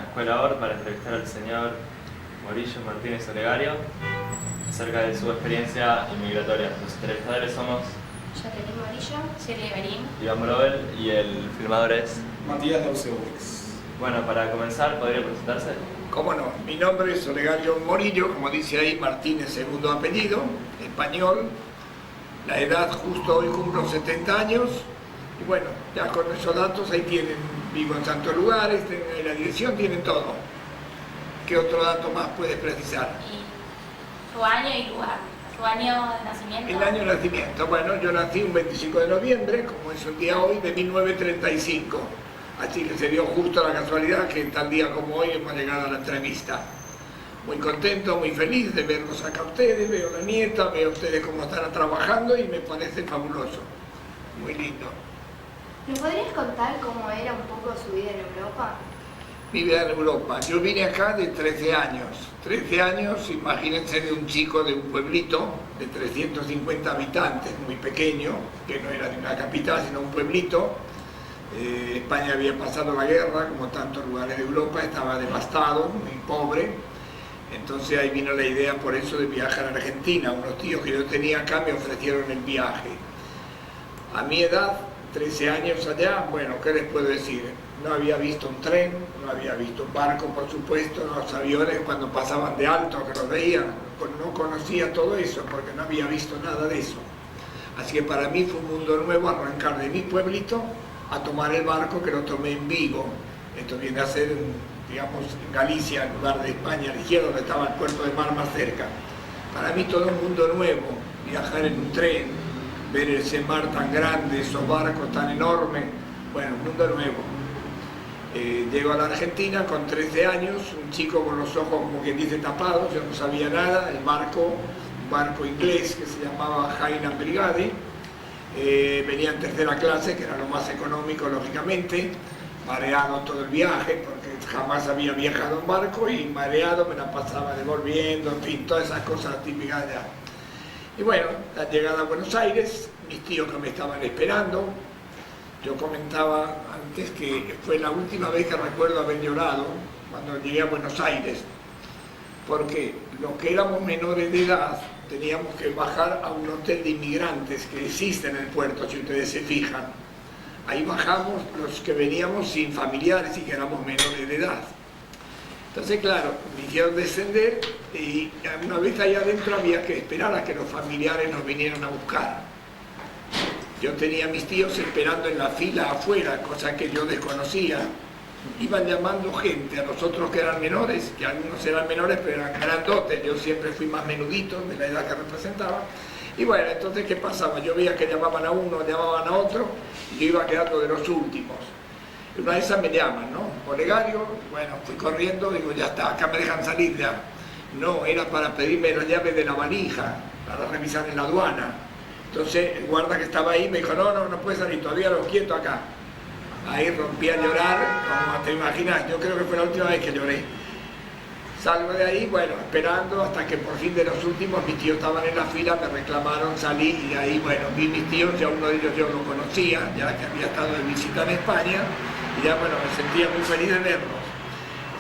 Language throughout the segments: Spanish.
Escuela OR para entrevistar al señor Morillo Martínez Olegario acerca de su experiencia inmigratoria. Los entrevistadores somos Jacqueline Morillo, Shirley Berín. Iván Brobel y el filmador es Matías Dauseburgs. Bueno, para comenzar, ¿podría presentarse? Cómo no, mi nombre es Olegario Morillo, como dice ahí, Martínez segundo apellido, español. La edad justo hoy cumplo 70 años. Y bueno, ya con esos datos ahí tienen, vivo en santos lugares, en la dirección tienen todo. ¿Qué otro dato más puedes precisar? Y su año y lugar, su año de nacimiento. El año de nacimiento, bueno, yo nací un 25 de noviembre, como es un día hoy, de 1935. Así que se dio justo la casualidad que tal día como hoy hemos llegado a la entrevista. Muy contento, muy feliz de verlos acá a ustedes, veo a la nieta, veo a ustedes cómo están trabajando y me parece fabuloso, muy lindo. ¿Me podrías contar cómo era un poco su vida en Europa? Mi vida en Europa, yo vine acá de 13 años. 13 años, imagínense, de un chico de un pueblito de 350 habitantes, muy pequeño, que no era de una capital sino un pueblito. España había pasado la guerra, como tantos lugares de Europa, estaba devastado, muy pobre. Entonces ahí vino la idea por eso de viajar a Argentina. Unos tíos que yo tenía acá me ofrecieron el viaje. A mi edad, 13 años allá, bueno, ¿qué les puedo decir? No había visto un tren, no había visto un barco, por supuesto, los aviones cuando pasaban de alto, que los veía, no conocía todo eso porque no había visto nada de eso. Así que para mí fue un mundo nuevo arrancar de mi pueblito a tomar el barco, que lo tomé en Vigo. Esto viene a ser, digamos, en Galicia, en lugar de España, a la izquierda, donde estaba el puerto de mar más cerca. Para mí todo un mundo nuevo, viajar en un tren, ver ese mar tan grande, esos barcos tan enormes, bueno, un mundo nuevo. Llego a la Argentina con 13 años, un chico con los ojos como quien dice tapados, yo no sabía nada, un barco inglés que se llamaba Highland Brigade, venía en tercera clase, que era lo más económico lógicamente, mareado todo el viaje, porque jamás había viajado en barco y mareado me la pasaba devolviendo, en fin, todas esas cosas típicas allá. Y bueno, la llegada a Buenos Aires, mis tíos que me estaban esperando. Yo comentaba antes que fue la última vez que recuerdo haber llorado cuando llegué a Buenos Aires, porque los que éramos menores de edad teníamos que bajar a un hotel de inmigrantes que existe en el puerto, si ustedes se fijan. Ahí bajamos los que veníamos sin familiares y que éramos menores de edad. Entonces, claro, me hicieron descender y una vez ahí adentro había que esperar a que los familiares nos vinieran a buscar. Yo tenía a mis tíos esperando en la fila afuera, cosa que yo desconocía. Iban llamando gente a los otros que eran menores, que algunos eran menores pero eran grandotes, yo siempre fui más menudito de la edad que representaba. Y bueno, entonces ¿qué pasaba? Yo veía que llamaban a uno, llamaban a otro, y yo iba quedando de los últimos. Y una de esas me llaman, ¿no? Olegario, bueno, fui corriendo, digo, ya está, acá me dejan salir ya. No, era para pedirme la llave de la valija, para revisar en la aduana. Entonces el guarda que estaba ahí me dijo, no puede salir, todavía lo quieto acá. Ahí rompí a llorar, como te imaginas, yo creo que fue la última vez que lloré. Salgo de ahí, bueno, esperando hasta que por fin de los últimos mis tíos estaban en la fila, me reclamaron, salí y ahí, bueno, vi mis tíos, ya uno de ellos yo lo conocía, ya que había estado de visita en España, y ya, bueno, me sentía muy feliz de verlos.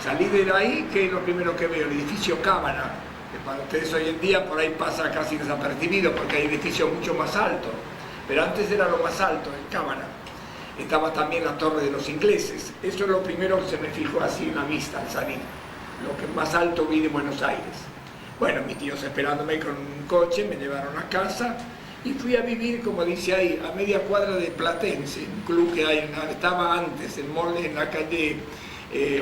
Salí de ahí, que es lo primero que veo, el edificio Cámara, que para ustedes hoy en día por ahí pasa casi desapercibido porque hay edificios mucho más altos, pero antes era lo más alto, el Cámara. Estaba también la Torre de los Ingleses, eso es lo primero que se me fijó así en la vista al salir, lo que más alto vi de Buenos Aires. Bueno, mis tíos esperándome con un coche, me llevaron a casa y fui a vivir, como dice ahí, a media cuadra de Platense, un club que hay, estaba antes en Moldes, en la calle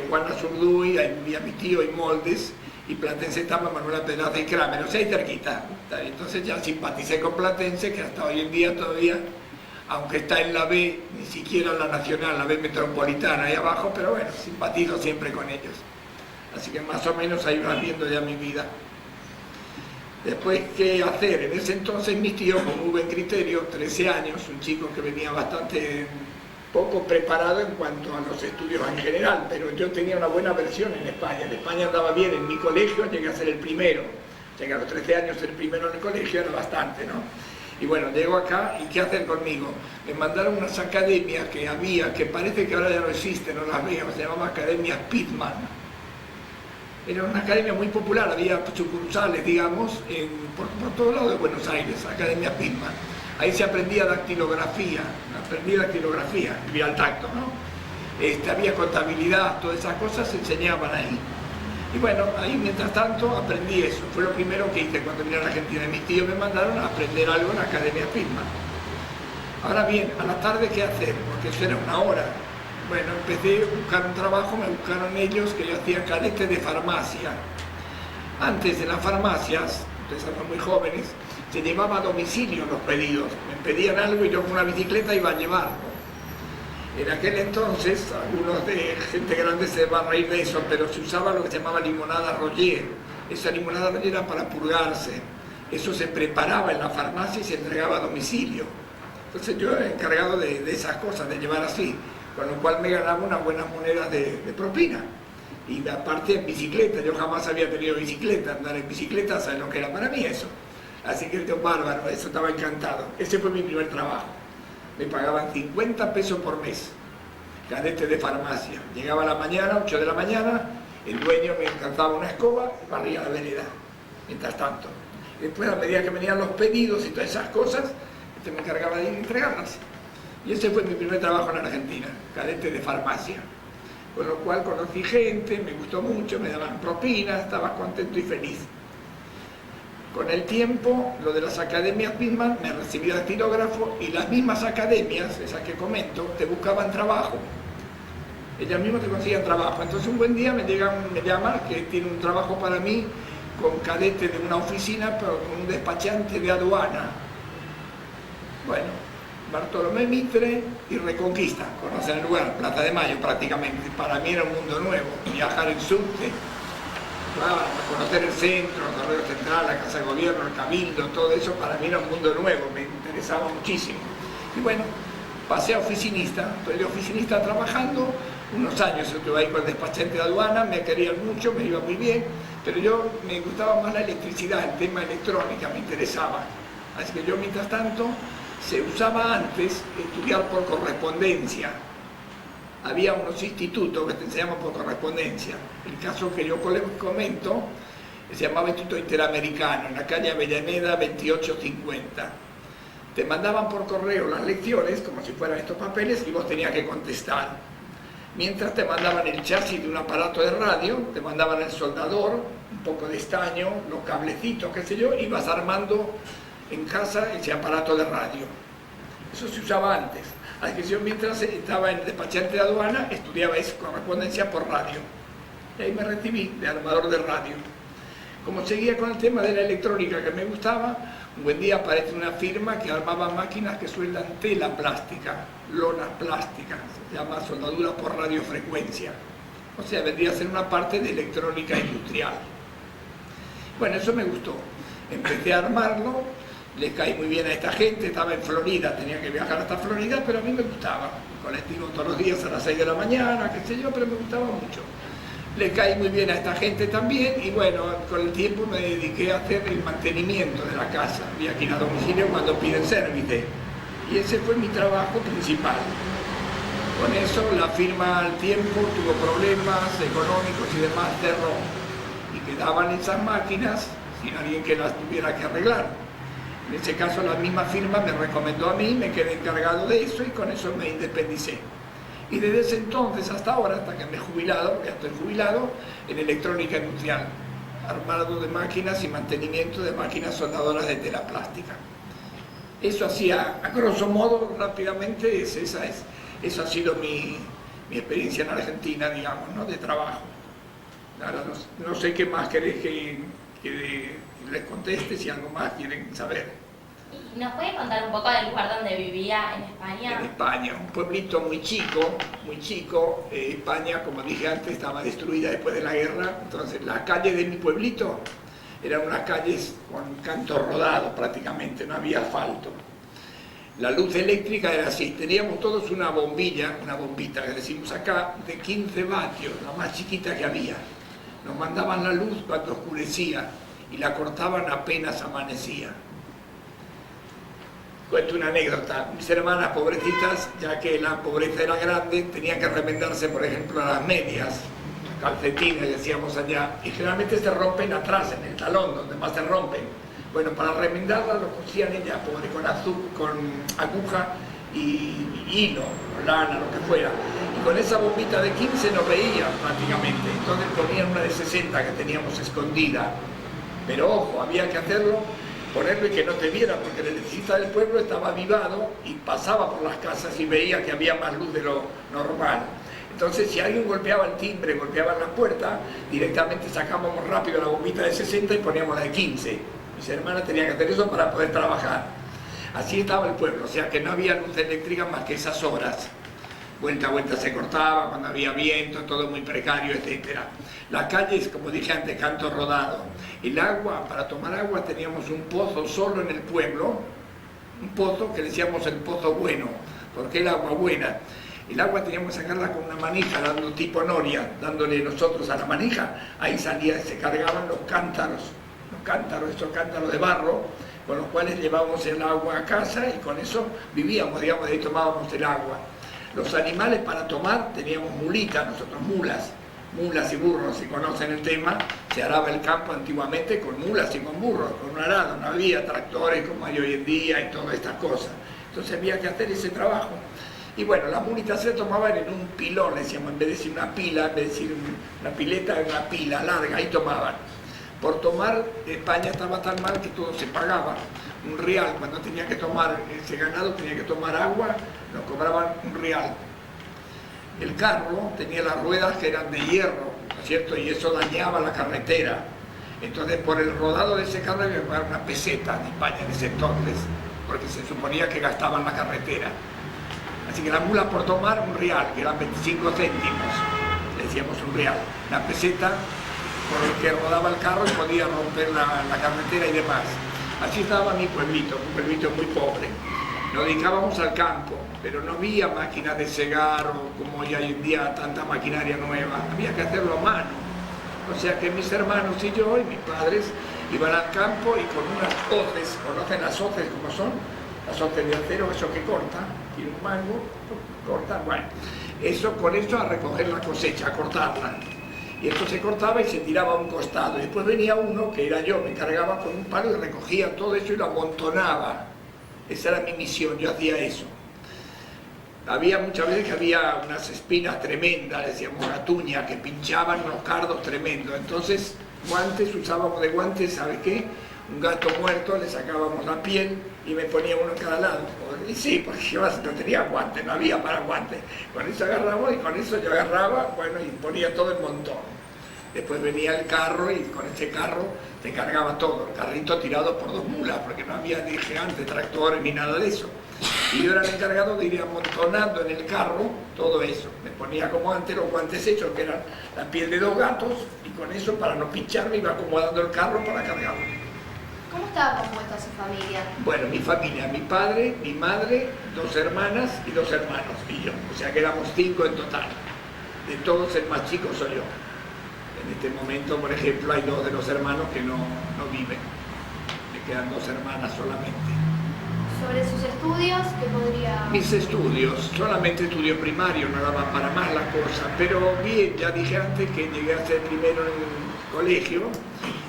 Juan Azurduy, ahí vivía mi tío en Moldes, y Platense estaba Manuela Pedraza y Kramer, o sea, ahí cerquita. Entonces ya simpaticé con Platense, que hasta hoy en día todavía, aunque está en la B, ni siquiera la nacional, la B metropolitana ahí abajo, pero bueno, simpatizo siempre con ellos. Así que más o menos ahí va viendo ya mi vida. Después, ¿qué hacer? En ese entonces mis tíos, con muy buen criterio, 13 años, un chico que venía bastante poco preparado en cuanto a los estudios en general, pero yo tenía una buena versión en España. En España andaba bien, en mi colegio llegué a ser el primero. Llegué a los 13 años ser el primero en el colegio, era bastante, ¿no? Y bueno, llego acá y ¿qué hacen conmigo? Me mandaron unas academias que había, que parece que ahora ya no existen, no las veo, se llamaban Academias Pitman. Era una academia muy popular, había sucursales, digamos, por todo lado de Buenos Aires, Academia Pitman. Ahí se aprendía dactilografía, escribía al tacto, ¿no? Había contabilidad, todas esas cosas se enseñaban ahí. Y bueno, ahí mientras tanto aprendí eso. Fue lo primero que hice cuando vine a la Argentina. Mis tíos me mandaron a aprender algo en la Academia Pitman. Ahora bien, a la tarde, ¿qué hacer? Porque eso era una hora. Bueno, empecé a buscar un trabajo, me buscaron ellos, que yo hacía cadete de farmacia. Antes en las farmacias, ustedes eran muy jóvenes, se llevaba a domicilio los pedidos. Me pedían algo y yo con una bicicleta iba a llevarlo. En aquel entonces, algunos de gente grande se van a reír de eso, pero se usaba lo que se llamaba limonada Roger. Esa limonada Roger era para purgarse. Eso se preparaba en la farmacia y se entregaba a domicilio. Entonces yo era encargado de esas cosas, de llevar así, con lo cual me ganaba unas buenas monedas de propina. Y aparte en bicicleta, yo jamás había tenido bicicleta, andar en bicicleta, ¿saben lo que era para mí eso? Así que yo bárbaro, eso estaba encantado. Ese fue mi primer trabajo. Me pagaban 50 pesos por mes, cadete de farmacia. Llegaba a la mañana, 8 de la mañana, el dueño me encantaba una escoba y barría la vereda, mientras tanto. Después, a medida que venían los pedidos y todas esas cosas, me encargaba de ir a entregarlas. Y ese fue mi primer trabajo en Argentina, cadete de farmacia. Con lo cual conocí gente, me gustó mucho, me daban propinas, estaba contento y feliz. Con el tiempo, lo de las academias Pitman, me recibí de dactilógrafo y las mismas academias, esas que comento, te buscaban trabajo. Ellas mismas te conseguían trabajo. Entonces un buen día me llaman que tiene un trabajo para mí con cadete de una oficina, pero con un despachante de aduana. Bueno, Bartolomé Mitre y Reconquista, conocen el lugar, Plaza de Mayo prácticamente. Para mí era un mundo nuevo, viajar en subte. Claro, conocer el centro, el Correo Central, la Casa de Gobierno, el Cabildo, todo eso para mí era un mundo nuevo, me interesaba muchísimo. Y bueno, pasé a oficinista, estoy de oficinista trabajando, unos años estuve ahí con el despachante de aduana, me querían mucho, me iba muy bien, pero yo me gustaba más la electricidad, el tema electrónica me interesaba. Así que yo mientras tanto, se usaba antes estudiar por correspondencia. Había unos institutos que te enseñaban por correspondencia. El caso que yo comento se llamaba Instituto Interamericano, en la calle Avellaneda 2850. Te mandaban por correo las lecciones, como si fueran estos papeles, y vos tenías que contestar. Mientras te mandaban el chasis de un aparato de radio, te mandaban el soldador, un poco de estaño, los cablecitos, qué sé yo, ibas armando en casa ese aparato de radio. Eso se usaba antes. Así que yo mientras estaba en el despachante de aduana estudiaba eso, correspondencia por radio. Y ahí me recibí de armador de radio. Como seguía con el tema de la electrónica que me gustaba, un buen día aparece una firma que armaba máquinas que sueldan tela plástica, lonas plásticas, se llama soldadura por radiofrecuencia. O sea, vendría a ser una parte de electrónica industrial. Bueno, eso me gustó. Empecé a armarlo. Les caí muy bien a esta gente, estaba en Florida, tenía que viajar hasta Florida, pero a mí me gustaba. Colectivo todos los días a las 6 de la mañana, qué sé yo, pero me gustaba mucho. Les caí muy bien a esta gente también y bueno, con el tiempo me dediqué a hacer el mantenimiento de la casa. Había que ir a domicilio cuando piden service. Y ese fue mi trabajo principal. Con eso la firma al tiempo tuvo problemas económicos y demás, cerró. Y quedaban esas máquinas sin alguien que las tuviera que arreglar. En ese caso la misma firma me recomendó a mí, me quedé encargado de eso y con eso me independicé. Y desde ese entonces hasta ahora, hasta que me he jubilado, porque ya estoy jubilado, en electrónica industrial, armado de máquinas y mantenimiento de máquinas soldadoras de tela plástica. Eso hacía, a grosso modo, rápidamente, eso ha sido mi experiencia en Argentina, digamos, ¿no? De trabajo. Ahora no sé qué más querés que les conteste, si algo más quieren saber. ¿Nos puede contar un poco del lugar donde vivía en España? En España, un pueblito muy chico, muy chico. España, como dije antes, estaba destruida después de la guerra, entonces las calles de mi pueblito eran unas calles con canto rodado prácticamente, no había asfalto. La luz eléctrica era así, teníamos todos una bombita que decimos acá, de 15 vatios, la más chiquita que había. Nos mandaban la luz cuando oscurecía y la cortaban apenas amanecía. Cuento una anécdota. Mis hermanas pobrecitas, ya que la pobreza era grande, tenían que remendarse, por ejemplo, las medias, calcetines, decíamos allá, y generalmente se rompen atrás, en el talón, donde más se rompen. Bueno, para remendarlas lo cosían ellas, pobre, con aguja y hilo, o lana, lo que fuera. Y con esa bombita de 15 no veían prácticamente. Entonces ponían una de 60 que teníamos escondida. Pero ojo, había que hacerlo, ponerlo y que no te viera, porque el electricista del pueblo estaba avivado y pasaba por las casas y veía que había más luz de lo normal. Entonces, si alguien golpeaba el timbre, golpeaba la puerta, directamente sacábamos rápido la bombita de 60 y poníamos la de 15. Mis hermanas tenían que hacer eso para poder trabajar. Así estaba el pueblo, o sea que no había luz eléctrica más que esas horas. Vuelta a vuelta se cortaba, cuando había viento, todo muy precario, etc. Las calles, como dije antes, canto rodado. El agua, para tomar agua teníamos un pozo solo en el pueblo, un pozo que decíamos el pozo bueno, porque era agua buena. El agua teníamos que sacarla con una manija, dando tipo noria, dándole nosotros a la manija. Ahí salía, se cargaban los cántaros, estos cántaros de barro, con los cuales llevábamos el agua a casa y con eso vivíamos, digamos, de ahí tomábamos el agua. Los animales para tomar teníamos mulitas, nosotros mulas y burros, si conocen el tema, se araba el campo antiguamente con mulas y con burros, con un arado, no había tractores como hay hoy en día y todas estas cosas. Entonces había que hacer ese trabajo. Y bueno, las mulitas se tomaban en un pilón, decíamos, en vez de decir una pila, en vez de decir una pileta, una pila larga, ahí tomaban. Por tomar, España estaba tan mal que todo se pagaba. Un real, cuando tenía que tomar ese ganado, tenía que tomar agua, nos cobraban un real. El carro tenía las ruedas que eran de hierro, ¿no es cierto? Y eso dañaba la carretera. Entonces, por el rodado de ese carro había que pagar una peseta en España en ese entonces, porque se suponía que gastaban la carretera. Así que las mulas por tomar un real, que eran 25 céntimos, le decíamos un real. La peseta por el que rodaba el carro y podía romper la carretera y demás. Así estaba mi pueblito, un pueblito muy pobre. Nos dedicábamos al campo, pero no había máquinas de segar o como hoy en día tanta maquinaria nueva. Había que hacerlo a mano. O sea que mis hermanos y yo y mis padres iban al campo y con unas hoces, ¿conocen las hoces cómo son? Las hoces de acero, eso que corta, tiene un mango, corta, bueno. Con eso a recoger la cosecha, a cortarla. Y esto se cortaba y se tiraba a un costado. Y después venía uno, que era yo, me cargaba con un palo y recogía todo eso y lo amontonaba. Esa era mi misión, yo hacía eso. Había muchas veces que había unas espinas tremendas, decíamos gatuña, que pinchaban unos cardos tremendos. Entonces, guantes, usábamos de guantes, ¿sabe qué? Un gato muerto, le sacábamos la piel y me ponía uno en cada lado. Y sí, porque yo no tenía guantes, no había para guantes. Con eso agarraba y con eso yo agarraba, bueno, y ponía todo en montón. Después venía el carro y con ese carro te cargaba todo, el carrito tirado por 2 mulas, porque no había, dije antes, tractores ni nada de eso. Y yo era el encargado de ir amontonando en el carro todo eso. Me ponía como antes los guantes hechos, que eran la piel de 2 gatos, y con eso, para no pincharme, iba acomodando el carro para cargarlo. ¿Cómo estaba compuesta su familia? Bueno, mi familia, mi padre, mi madre, 2 hermanas y 2 hermanos, y yo. O sea que éramos 5 en total. De todos el más chico soy yo. En este momento, por ejemplo, hay 2 de los hermanos que no viven. Me quedan 2 hermanas solamente. ¿Sobre sus estudios qué podría...? Mis estudios, solamente estudio primario, no daba para más la cosa, pero bien, ya dije antes que llegué a ser primero en el colegio.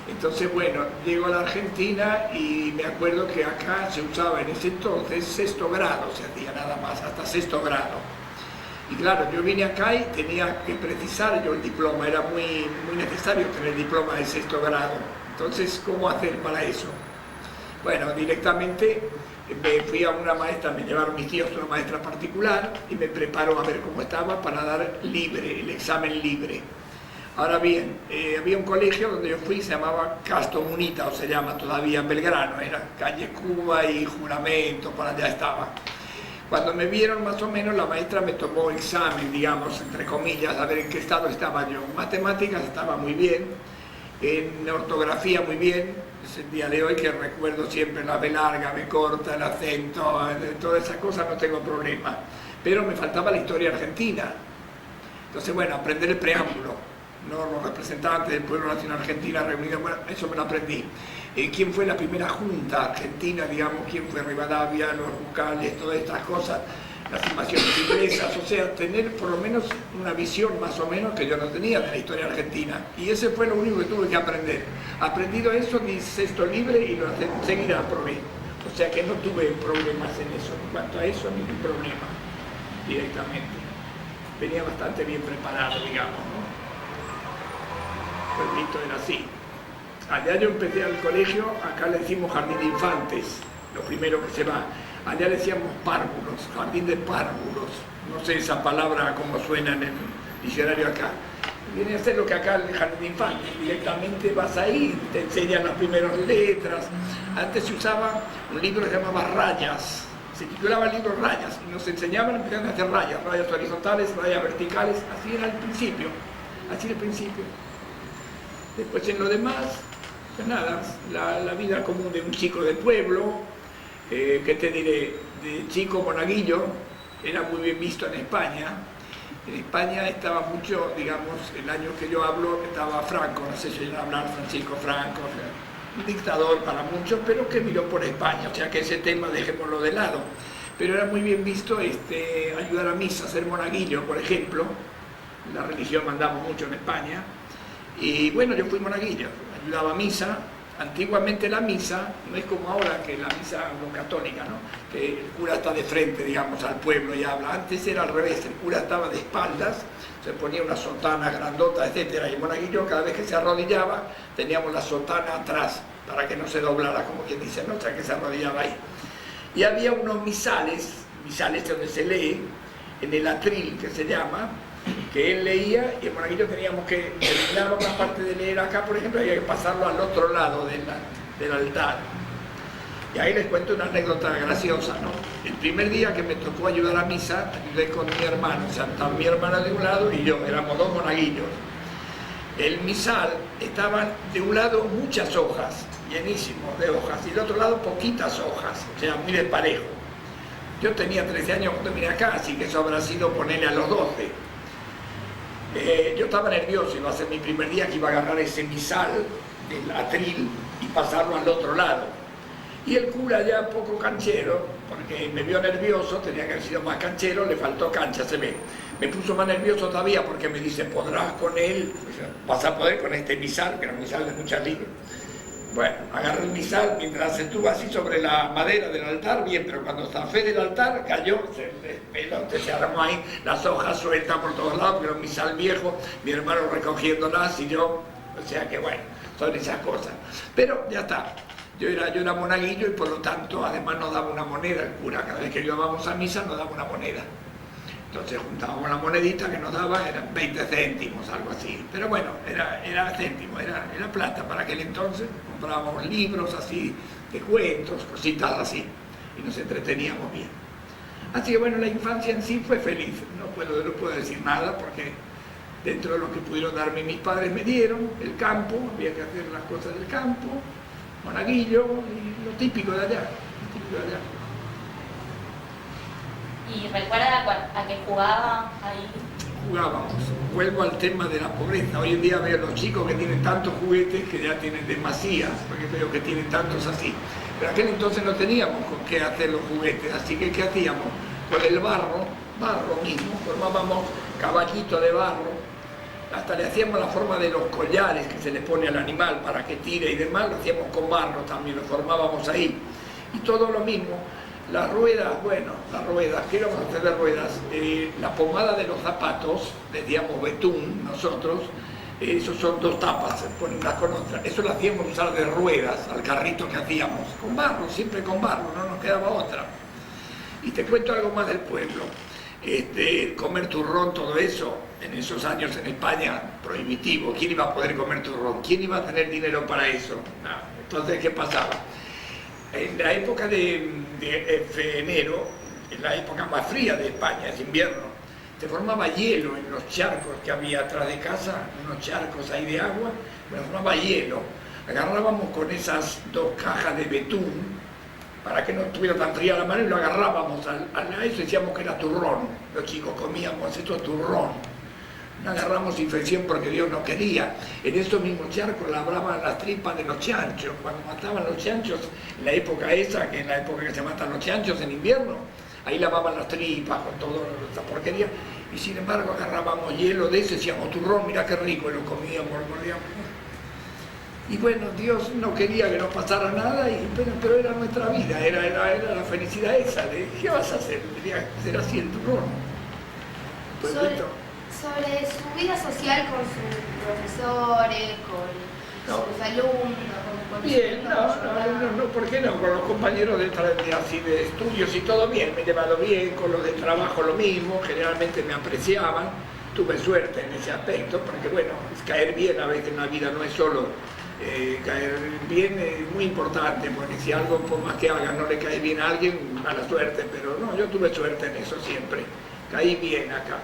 Entonces, bueno, llego a la Argentina y me acuerdo que acá se usaba en ese entonces 6º grado, se hacía nada más, hasta 6º grado. Y claro, yo vine acá y tenía que precisar yo el diploma, era muy necesario tener el diploma de 6º grado. Entonces, ¿cómo hacer para eso? Bueno, directamente me fui a una maestra, me llevaron mis tíos a una maestra particular y me preparó a ver cómo estaba para dar libre, el examen libre. Ahora bien, había un colegio donde yo fui, se llamaba Castro Munita, o se llama todavía en Belgrano, era calle Cuba y Juramento, por allá estaba. Cuando me vieron más o menos, la maestra me tomó examen, digamos, entre comillas, a ver en qué estado estaba yo. En matemáticas estaba muy bien, en ortografía muy bien, es el día de hoy que recuerdo siempre la B larga, B corta, el acento, todas esas cosas no tengo problema. Pero me faltaba la historia argentina. Entonces, bueno, aprender el preámbulo. ¿no? Los representantes del pueblo nacional argentino reunidos, bueno, eso me lo aprendí. ¿Quién fue la primera junta argentina, digamos, quién fue Rivadavia, los bucales, todas estas cosas, las invasiones inglesas, o sea, tener por lo menos una visión más o menos que yo no tenía de la historia argentina. Y ese fue lo único que tuve que aprender. Aprendido eso, mi sexto libre y lo enseguida aprobé. O sea que no tuve problemas en eso. En cuanto a eso, ningún problema directamente. Venía bastante bien preparado, digamos, ¿no? El pueblito era así. Allá yo empecé al colegio, acá le decimos jardín de infantes, lo primero que se va. Allá le decíamos párvulos, jardín de párvulos. No sé esa palabra cómo suena en el diccionario acá. Viene a ser lo que acá el jardín de infantes. Directamente vas ahí, te enseñan las primeras letras. Antes se usaba un libro que se llamaba Rayas. Se titulaba el libro Rayas y nos enseñaban, empezaron a hacer rayas, rayas horizontales, rayas verticales. Así era al principio. Así era el principio. Después en lo demás, pues nada, la vida común de un chico del pueblo, ¿qué te diré? De chico monaguillo, era muy bien visto en España. En España estaba mucho, digamos, el año que yo hablo, estaba Franco, no sé si oyen hablar Francisco Franco, un dictador para muchos, pero que miró por España, o sea que ese tema dejémoslo de lado. Pero era muy bien visto ayudar a misa, ser monaguillo, por ejemplo. La religión mandamos mucho en España. Y bueno, yo fui monaguillo, ayudaba a misa. Antiguamente la misa, no es como ahora que la misa católica, ¿no? Que el cura está de frente, digamos, al pueblo y habla. Antes era al revés, el cura estaba de espaldas, se ponía una sotana grandota, etc. Y el monaguillo, cada vez que se arrodillaba, teníamos la sotana atrás, para que no se doblara, como quien dice, ¿no? O sea, que se arrodillaba ahí. Y había unos misales donde se lee, en el atril que se llama, que él leía y el monaguillo teníamos que terminar una parte de leer acá, por ejemplo, y había que pasarlo al otro lado del altar. Y ahí les cuento una anécdota graciosa, ¿no? El primer día que me tocó ayudar a misa, ayudé con mi hermano, o sea, estaba mi hermana de un lado y yo, éramos dos monaguillos. El misal estaba de un lado muchas hojas, llenísimo de hojas, y del otro lado poquitas hojas, o sea, muy desparejo. Yo tenía 13 años cuando vine acá, así que eso habrá sido ponerle a los 12. Yo estaba nervioso, iba a ser mi primer día que iba a agarrar ese misal del atril y pasarlo al otro lado. Y el cura ya poco canchero, porque me vio nervioso, tenía que haber sido más canchero, le faltó cancha, se ve. Me puso más nervioso todavía porque me dice, ¿podrás con él? ¿Vas a poder con este misal? Que era un misal de muchas libras. Bueno, agarré el misal, mientras estuvo así sobre la madera del altar, bien, pero cuando zafé del altar, cayó, se armó ahí, las hojas sueltas por todos lados, pero un misal viejo, mi hermano recogiéndolas y yo, o sea que bueno, son esas cosas. Pero ya está, yo era monaguillo y por lo tanto, además nos daba una moneda el cura, cada vez que íbamos a misa nos daba una moneda. Entonces juntábamos la monedita que nos daba, eran 20 céntimos, algo así. Pero bueno, era céntimo, era plata para aquel entonces. Comprábamos libros así, de cuentos, cositas así, y nos entreteníamos bien. Así que bueno, la infancia en sí fue feliz. No puedo decir nada porque dentro de lo que pudieron darme mis padres me dieron, el campo, había que hacer las cosas del campo, monaguillo, y lo típico de allá, ¿Y recuerda a qué jugaba ahí? Jugábamos. Vuelvo al tema de la pobreza. Hoy en día veo a los chicos que tienen tantos juguetes que ya tienen demasías, porque veo que tienen tantos así. Pero aquel entonces no teníamos con qué hacer los juguetes, así que ¿qué hacíamos? Con el barro mismo, formábamos caballitos de barro, hasta le hacíamos la forma de los collares que se le pone al animal para que tire y demás, lo hacíamos con barro también, lo formábamos ahí. Y todo lo mismo. Las ruedas, ¿qué íbamos a hacer de ruedas? La pomada de los zapatos, decíamos betún nosotros, esos son dos tapas, se ponen unas con otras. Eso lo hacíamos usar de ruedas al carrito que hacíamos, con barro, siempre con barro, no nos quedaba otra. Y te cuento algo más del pueblo. Comer turrón, todo eso, en esos años en España, prohibitivo. ¿Quién iba a poder comer turrón? ¿Quién iba a tener dinero para eso? No. Entonces, ¿qué pasaba? En la época de enero, en la época más fría de España, es invierno, se formaba hielo en los charcos que había atrás de casa, unos charcos ahí de agua, se formaba hielo. Agarrábamos con esas dos cajas de betún, para que no estuviera tan fría la mano, y lo agarrábamos a eso y decíamos que era turrón. Los chicos comíamos esto turrón. No agarramos infección porque Dios no quería. En estos mismos charcos lavaban las tripas de los chanchos. Cuando mataban los chanchos, en la época esa, que es la época que se matan los chanchos en invierno, ahí lavaban las tripas con toda esa porquería. Y sin embargo agarrábamos hielo de ese, decíamos turrón, mirá qué rico, y lo comíamos, lo mordíamos. Y bueno, Dios no quería que nos pasara nada, pero era nuestra vida, era la felicidad esa. ¿Qué vas a hacer? Quería hacer así el turrón. Pues sobre su vida social con sus profesores, con sus alumnos, con bien, sus no, ¿por qué no? Con los compañeros así de estudios y todo bien, me he llevado bien, con los de trabajo lo mismo, generalmente me apreciaban, tuve suerte en ese aspecto, porque bueno, caer bien a veces en la vida no es solo caer bien, es muy importante, porque si algo por más que haga no le cae bien a alguien, mala suerte, pero no, yo tuve suerte en eso siempre, caí bien acá.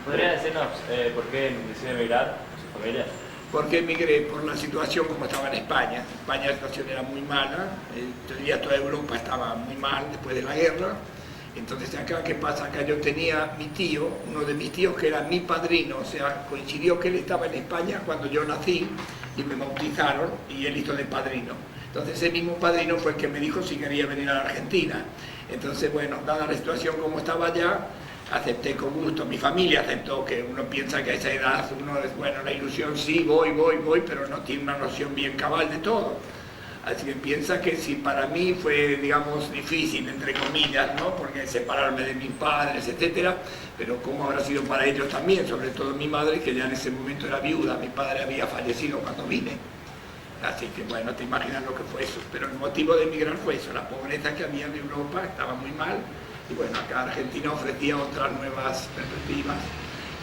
¿Podría decirnos por qué decidió emigrar a su familia? Porque emigré por la situación como estaba en España. En España la situación era muy mala, toda Europa estaba muy mal después de la guerra. Entonces acá, ¿qué pasa? Acá yo tenía mi tío, uno de mis tíos que era mi padrino, o sea, coincidió que él estaba en España cuando yo nací y me bautizaron y él hizo de padrino. Entonces ese mismo padrino fue el que me dijo si quería venir a la Argentina. Entonces, bueno, dada la situación como estaba allá, acepté con gusto, mi familia aceptó, que uno piensa que a esa edad uno es, bueno, la ilusión sí, voy, pero no tiene una noción bien cabal de todo. Así que piensa que si para mí fue, digamos, difícil, entre comillas, ¿no? Porque separarme de mis padres, etcétera, pero cómo habrá sido para ellos también, sobre todo mi madre, que ya en ese momento era viuda, mi padre había fallecido cuando vine. Así que bueno, te imaginas lo que fue eso, pero el motivo de emigrar fue eso, la pobreza que había en Europa estaba muy mal. Y bueno, acá Argentina ofrecía otras nuevas perspectivas,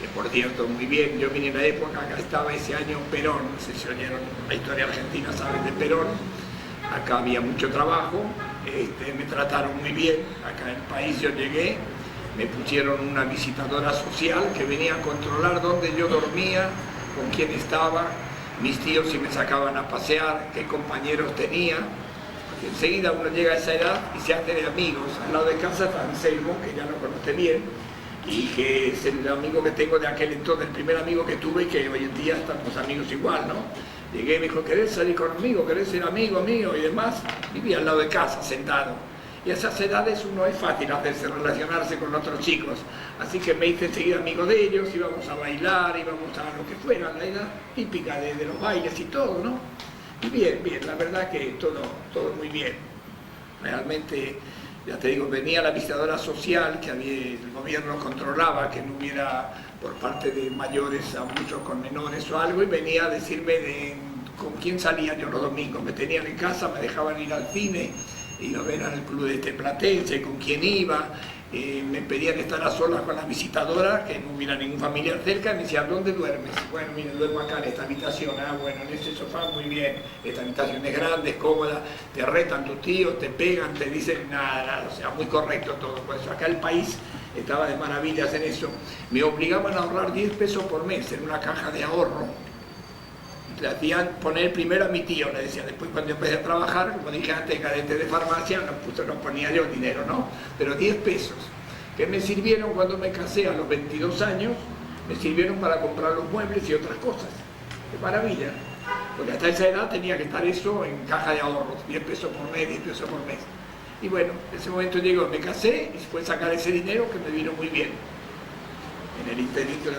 que por cierto, muy bien, yo vine en la época, acá estaba ese año Perón, no sé si oyeron la historia argentina, saben de Perón, acá había mucho trabajo, me trataron muy bien, acá en el país yo llegué, me pusieron una visitadora social que venía a controlar dónde yo dormía, con quién estaba, mis tíos si me sacaban a pasear, qué compañeros tenía. Enseguida uno llega a esa edad y se hace de amigos. Al lado de casa está Anselmo, que ya lo conoce bien, y que es el amigo que tengo de aquel entonces, el primer amigo que tuve y que hoy en día estamos amigos igual, ¿no? Llegué y me dijo, ¿querés salir conmigo? ¿Querés ser amigo mío? Y demás. Vivía al lado de casa, sentado. Y a esas edades uno es fácil hacerse, relacionarse con otros chicos. Así que me hice enseguida amigo de ellos, íbamos a bailar, íbamos a lo que fuera, la edad típica de los bailes y todo, ¿no? Y bien, la verdad que todo muy bien. Realmente, ya te digo, venía la visitadora social que el gobierno controlaba, que no hubiera por parte de mayores a muchos con menores o algo, y venía a decirme con quién salía yo los domingos. Me tenían en casa, me dejaban ir al cine, ir a ver al club platense, con quién iba. Me pedían estar a solas con la visitadora, que no hubiera ningún familiar cerca, y me decían, ¿dónde duermes? Bueno, mire, duermo acá en esta habitación. Bueno, en este sofá, muy bien, esta habitación es grande, es cómoda, te retan tus tíos, te pegan, te dicen nada, o sea, muy correcto todo. Por eso acá el país estaba de maravillas en eso. Me obligaban a ahorrar 10 pesos por mes en una caja de ahorro. Le hacían poner primero a mi tío, le decía, después cuando empecé a trabajar, como dije antes, cadete de farmacia, no ponía yo dinero, ¿no? Pero 10 pesos, que me sirvieron cuando me casé a los 22 años, me sirvieron para comprar los muebles y otras cosas. ¡Qué maravilla! Porque hasta esa edad tenía que estar eso en caja de ahorros, 10 pesos por mes, 10 pesos por mes. Y bueno, en ese momento llegó, me casé y fue sacar ese dinero que me vino muy bien en el intento de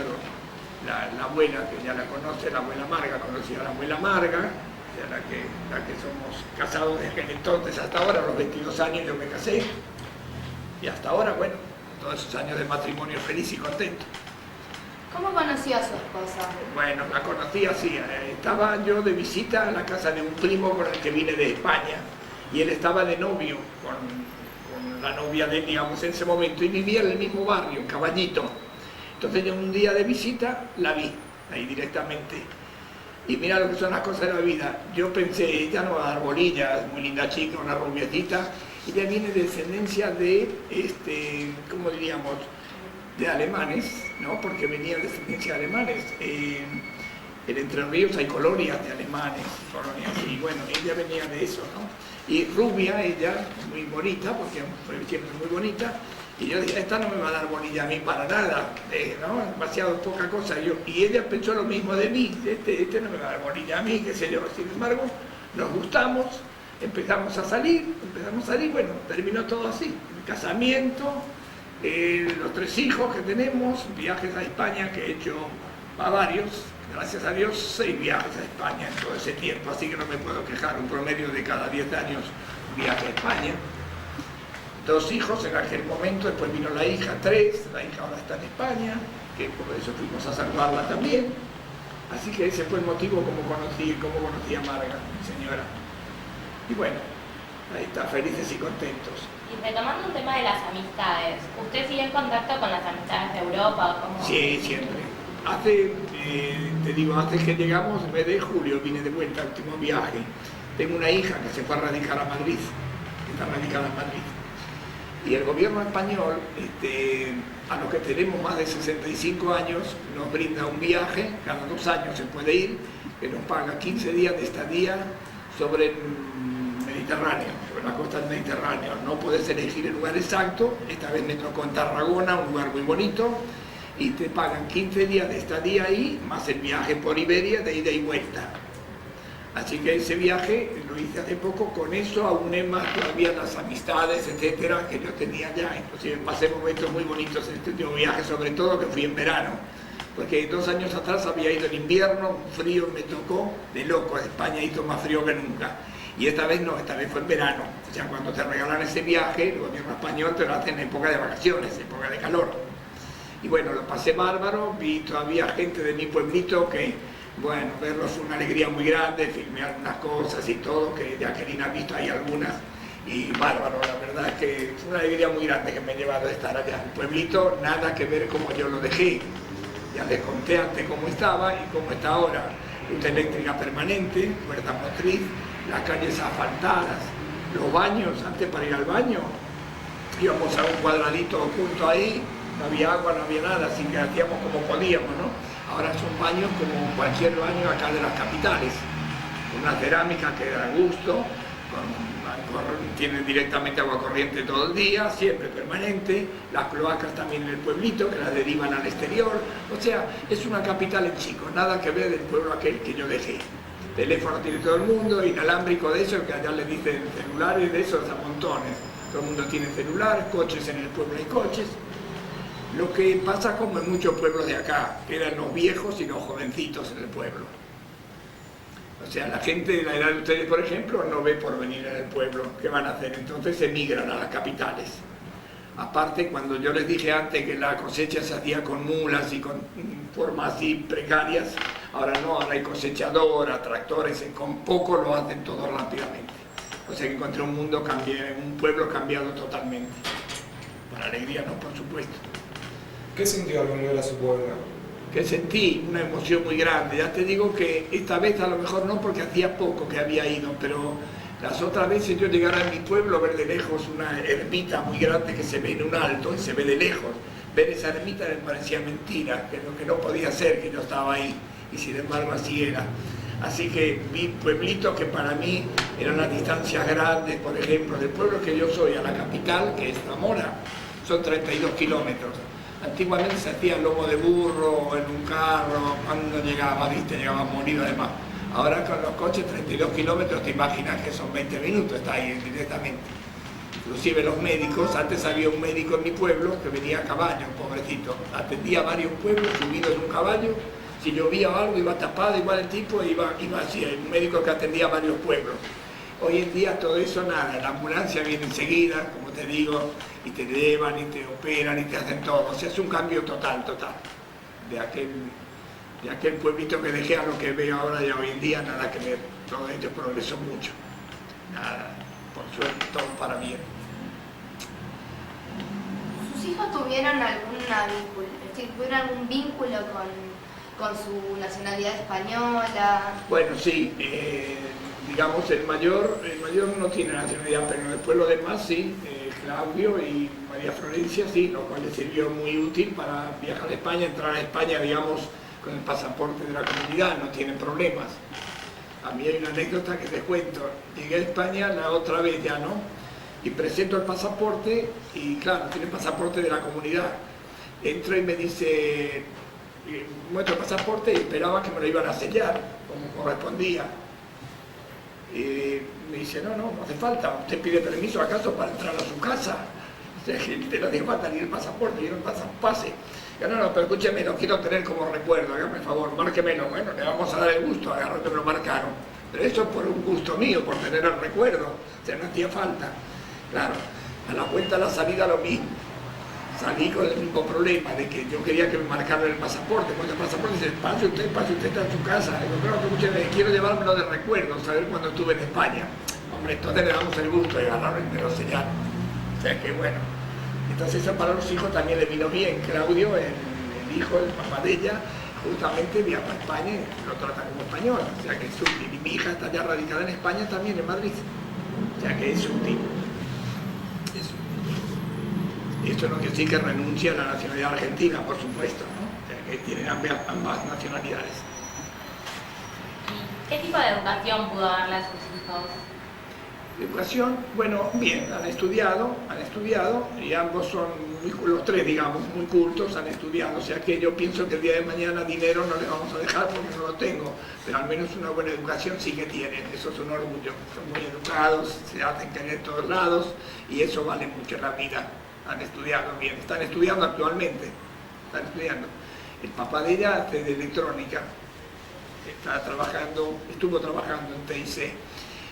la abuela, que ya la conoce, la abuela Marga, conocí a la abuela Marga, la que somos casados desde aquel entonces hasta ahora, a los 22 años yo me casé, y hasta ahora, bueno, todos esos años de matrimonio feliz y contento. ¿Cómo conoció a su esposa? Bueno, la conocí así, estaba yo de visita a la casa de un primo con el que vine de España, y él estaba de novio con la novia de él, digamos, en ese momento, y vivía en el mismo barrio, en Caballito. Entonces yo un día de visita la vi, ahí directamente. Y mira lo que son las cosas de la vida. Yo pensé, ella no va a dar bolillas, muy linda chica, una rubiecita. Ella viene de descendencia de, ¿cómo diríamos?, de alemanes, ¿no? Porque venía de descendencia de alemanes. En Entre Ríos hay colonias de alemanes, y bueno, ella venía de eso, ¿no? Y rubia, ella, muy bonita, porque fue siempre muy bonita, Y yo dije, esta no me va a dar bolilla a mí para nada, ¿no? Demasiado poca cosa. Y ella pensó lo mismo de mí, este no me va a dar bolilla a mí, qué sé yo. Sin embargo, nos gustamos, empezamos a salir, bueno, terminó todo así. El casamiento, los 3 hijos que tenemos, viajes a España que he hecho a varios, gracias a Dios, 6 viajes a España en todo ese tiempo, así que no me puedo quejar, un promedio de cada 10 años un viaje a España. 2 hijos en aquel momento, después vino la hija, 3, la hija ahora está en España, que por eso fuimos a salvarla también. Así que ese fue el motivo como conocí a Marga, mi señora. Y bueno, ahí está, felices y contentos. Y retomando un tema de las amistades, ¿usted sigue en contacto con las amistades de Europa? ¿Cómo? Sí, siempre. Hace que llegamos, en mes de julio, vine de vuelta, último viaje. Tengo una hija que se fue a radicar a Madrid, está radicada en Madrid. Y el gobierno español, a los que tenemos más de 65 años, nos brinda un viaje, cada 2 años se puede ir, que nos paga 15 días de estadía sobre el Mediterráneo, sobre la costa del Mediterráneo. No puedes elegir el lugar exacto, esta vez me tocó en Tarragona, un lugar muy bonito, y te pagan 15 días de estadía ahí, más el viaje por Iberia de ida y vuelta. Así que ese viaje lo hice hace poco, con eso auné más todavía las amistades, etcétera, que yo tenía ya. Inclusive pasé momentos muy bonitos en este último viaje, sobre todo que fui en verano, porque 2 años atrás había ido en invierno, un frío me tocó de loco, España hizo más frío que nunca. Y esta vez no, esta vez fue en verano. O sea, cuando te regalan ese viaje, el gobierno español te lo hace en época de vacaciones, época de calor. Y bueno, lo pasé bárbaro, vi todavía gente de mi pueblito que, bueno, verlos fue una alegría muy grande, filmé algunas cosas y todo, que Jacqueline ha visto ahí algunas, y bárbaro, la verdad es que fue una alegría muy grande que me he llevado a estar allá. El pueblito, nada que ver como yo lo dejé, ya les conté antes cómo estaba y cómo está ahora. Luz eléctrica permanente, puerta motriz, las calles asfaltadas, los baños, antes para ir al baño, íbamos a un cuadradito junto ahí, no había agua, no había nada, así que hacíamos como podíamos, ¿no? Ahora son baños como cualquier baño acá de las capitales, con una cerámica que da gusto, tienen directamente agua corriente todo el día, siempre permanente, las cloacas también en el pueblito, que las derivan al exterior, o sea, es una capital en chico, nada que ver del pueblo aquel que yo dejé. Teléfono tiene todo el mundo, inalámbrico de eso, que allá le dicen celulares, de esos a montones. Todo el mundo tiene celular, coches en el pueblo hay coches. Lo que pasa como en muchos pueblos de acá, que eran los viejos y los jovencitos en el pueblo. O sea, la gente de la edad de ustedes, por ejemplo, no ve por venir en el pueblo. ¿Qué van a hacer? Entonces emigran a las capitales. Aparte, cuando yo les dije antes que la cosecha se hacía con mulas y con formas así precarias, ahora no, ahora hay cosechadora, tractores, con poco lo hacen todo rápidamente. O sea que encontré un mundo cambiado, un pueblo cambiado totalmente. Para alegría, no, por supuesto. ¿Qué sintió al volver a su pueblo? Que sentí una emoción muy grande. Ya te digo que esta vez a lo mejor no, porque hacía poco que había ido, pero las otras veces yo llegara a mi pueblo, ver de lejos una ermita muy grande que se ve en un alto y se ve de lejos. Ver esa ermita me parecía mentira, que no podía ser que yo estaba ahí, y sin embargo así era. Así que vi pueblitos que para mí eran las distancias grandes, por ejemplo, del pueblo que yo soy a la capital, que es Zamora, son 32 kilómetros. Antiguamente se hacía lomo de burro en un carro, cuando llegaba a Madrid te llegaba morido además. Ahora con los coches 32 kilómetros te imaginas que son 20 minutos, está ahí directamente. Inclusive los médicos, antes había un médico en mi pueblo que venía a caballo, pobrecito, atendía a varios pueblos subido en un caballo, si llovía o algo iba tapado, igual el tipo iba así, un médico que atendía a varios pueblos. Hoy en día todo eso nada, la ambulancia viene enseguida, como te digo, y te llevan y te operan y te hacen todo, o sea, es un cambio total, de aquel pueblito que dejé a lo que veo ahora ya hoy en día, nada que ver, todo esto progresó mucho, nada, por suerte todo para bien. ¿Sus hijos tuvieron algún vínculo con su nacionalidad española? Bueno, sí, digamos el mayor no tiene nacionalidad, pero después los demás sí, Claudio y María Florencia sí, lo cual les sirvió muy útil para viajar a España, entrar a España, digamos, con el pasaporte de la comunidad, no tienen problemas. A mí hay una anécdota que te cuento, llegué a España la otra vez ya, ¿no? y presento el pasaporte y claro, tiene el pasaporte de la comunidad. Entro y me dice, muestro el pasaporte y esperaba que me lo iban a sellar, como correspondía. Y me dice, no hace falta, usted pide permiso acaso para entrar a su casa. O sea, que te no hace falta ni el pasaporte, ni el pase. Yo, no, pero escúcheme, lo quiero tener como recuerdo, hágame el favor, márquemelo. Bueno, le vamos a dar el gusto, agarró que me lo marcaron. Pero eso por un gusto mío, por tener el recuerdo, o sea, no hacía falta. Claro, a la vuelta a la salida lo mismo. Salí con el mismo problema de que yo quería que me marcaran el pasaporte. Cuando el pasaporte dice, pase usted está en su casa. Digo, claro, escúcheme, quiero llevármelo de recuerdo, saber cuando estuve en España. Hombre, entonces le damos el gusto de agarrarlo y me lo sellaron. O sea que bueno. Entonces eso para los hijos también le vino bien. Claudio, el hijo, el papá de ella, justamente viaja a España y lo trata como español. O sea que es útil. Y mi hija está ya radicada en España también, en Madrid. O sea que es útil. Esto no quiere decir que renuncie a la nacionalidad argentina, por supuesto, ¿no? O sea que tienen ambas nacionalidades. ¿Qué tipo de educación pudo darle a sus hijos? Educación, bueno, bien, han estudiado y ambos son, los tres digamos, muy cultos, han estudiado, o sea que yo pienso que el día de mañana dinero no les vamos a dejar porque no lo tengo, pero al menos una buena educación sí que tienen, eso es un orgullo, son muy educados, se hacen querer en todos lados y eso vale mucho en la vida, han estudiado bien, están estudiando actualmente, están estudiando. El papá de ella hace de electrónica, estuvo trabajando en TIC.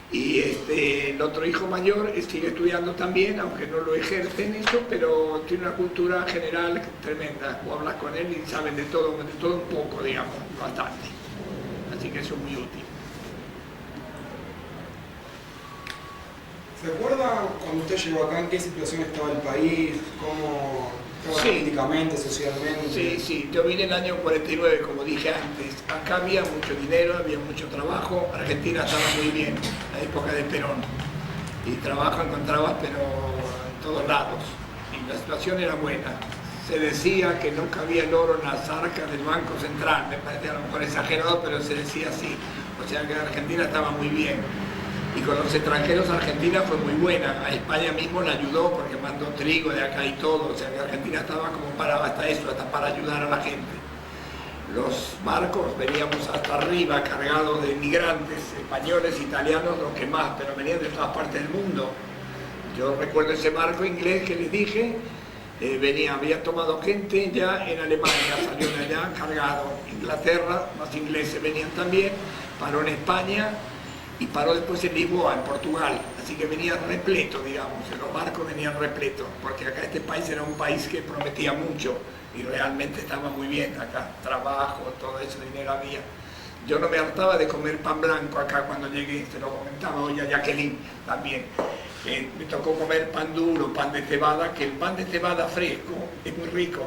Y el otro hijo mayor sigue estudiando también, aunque no lo ejerce en eso, pero tiene una cultura general tremenda. O hablas con él y saben de todo un poco, digamos, bastante. Así que eso es muy útil. ¿Se acuerda cuando usted llegó acá en qué situación estaba el país? ¿Cómo estaba Sí. políticamente, socialmente? Sí, yo vine en el año 49, como dije antes. Acá había mucho dinero, había mucho trabajo. Argentina estaba muy bien, la época de Perón. Y trabajo encontrabas, pero en todos lados. Y la situación era buena. Se decía que no cabía el oro en las arcas del Banco Central. Me parece a lo mejor exagerado, pero se decía así. O sea que Argentina estaba muy bien. Y con los extranjeros Argentina fue muy buena, a España mismo la ayudó porque mandó trigo de acá y todo, o sea que Argentina estaba como para hasta eso, hasta para ayudar a la gente. Los barcos veníamos hasta arriba cargados de inmigrantes, españoles, italianos, los que más, pero venían de todas partes del mundo. Yo recuerdo ese barco inglés que les dije, había tomado gente ya en Alemania, salió de allá cargado, Inglaterra, más ingleses venían también, paró en España, y paró después en Lisboa, en Portugal, así que venía repleto, digamos, los barcos venían repletos, porque acá este país era un país que prometía mucho y realmente estaba muy bien acá, trabajo, todo ese dinero había. Yo no me hartaba de comer pan blanco acá cuando llegué, se lo comentaba hoy a Jacqueline también. Me tocó comer pan duro, pan de cebada, que el pan de cebada fresco es muy rico,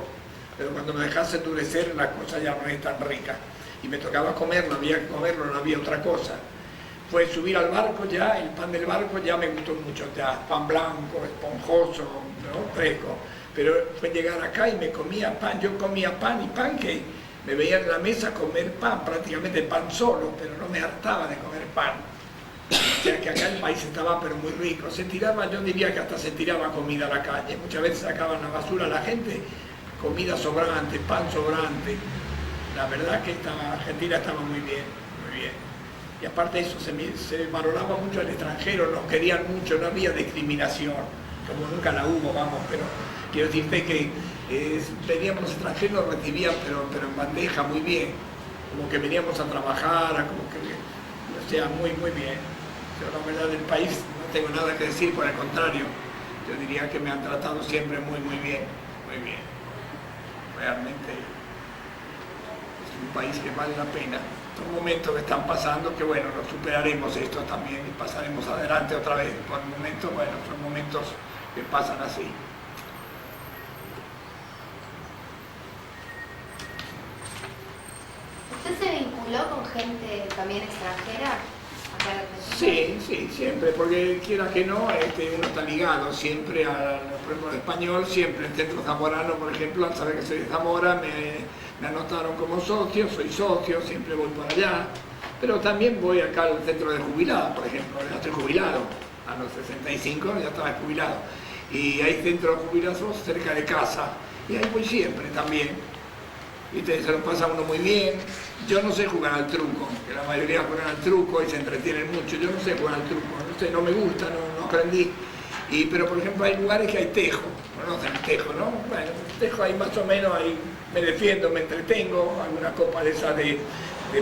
pero cuando me dejase endurecer la cosa ya no es tan rica. Y me tocaba comerlo, había que comerlo, no había otra cosa. Fue subir al barco ya, el pan del barco ya me gustó mucho, ya pan blanco, esponjoso, ¿no? Fresco. Pero fue llegar acá y me comía pan, yo comía pan y pan que me veía en la mesa comer pan, prácticamente pan solo, pero no me hartaba de comer pan. O sea que acá el país estaba pero muy rico, se tiraba, yo diría que hasta se tiraba comida a la calle, muchas veces sacaban la basura a la gente, comida sobrante, pan sobrante. La verdad que Argentina estaba muy bien, muy bien. Y aparte de eso, se valoraba mucho al extranjero, nos querían mucho, no había discriminación, como nunca la hubo, vamos, pero quiero decirte que veníamos los extranjeros, nos recibían, pero en bandeja, muy bien, como que veníamos a trabajar, como que, o sea, muy bien. Yo la verdad del país no tengo nada que decir, por el contrario, yo diría que me han tratado siempre muy bien, realmente es un país que vale la pena. Son momentos que están pasando que bueno, lo superaremos esto también y pasaremos adelante otra vez. Por el momento, bueno, son momentos que pasan así. ¿Usted se vinculó con gente también extranjera? Acá en Argentina? Sí, siempre, porque quiera que no, uno está ligado siempre al pueblo español, siempre el Centro Zamorano, por ejemplo, al saber que soy de Zamora, me anotaron como socio, soy socio, siempre voy para allá, pero también voy acá al centro de jubilados, por ejemplo, ya estoy jubilado, A los 65 ya estaba jubilado. Y hay centros jubilados cerca de casa. Y ahí voy siempre también. ¿Viste? Se lo pasa uno muy bien. Yo no sé jugar al truco, que la mayoría juegan al truco y se entretienen mucho. Yo no sé jugar al truco, no sé, no me gusta, no aprendí. Pero por ejemplo hay lugares que hay tejo, conocen el tejo, ¿no? Bueno, el tejo ahí más o menos, ahí me defiendo, me entretengo, alguna copa de esas de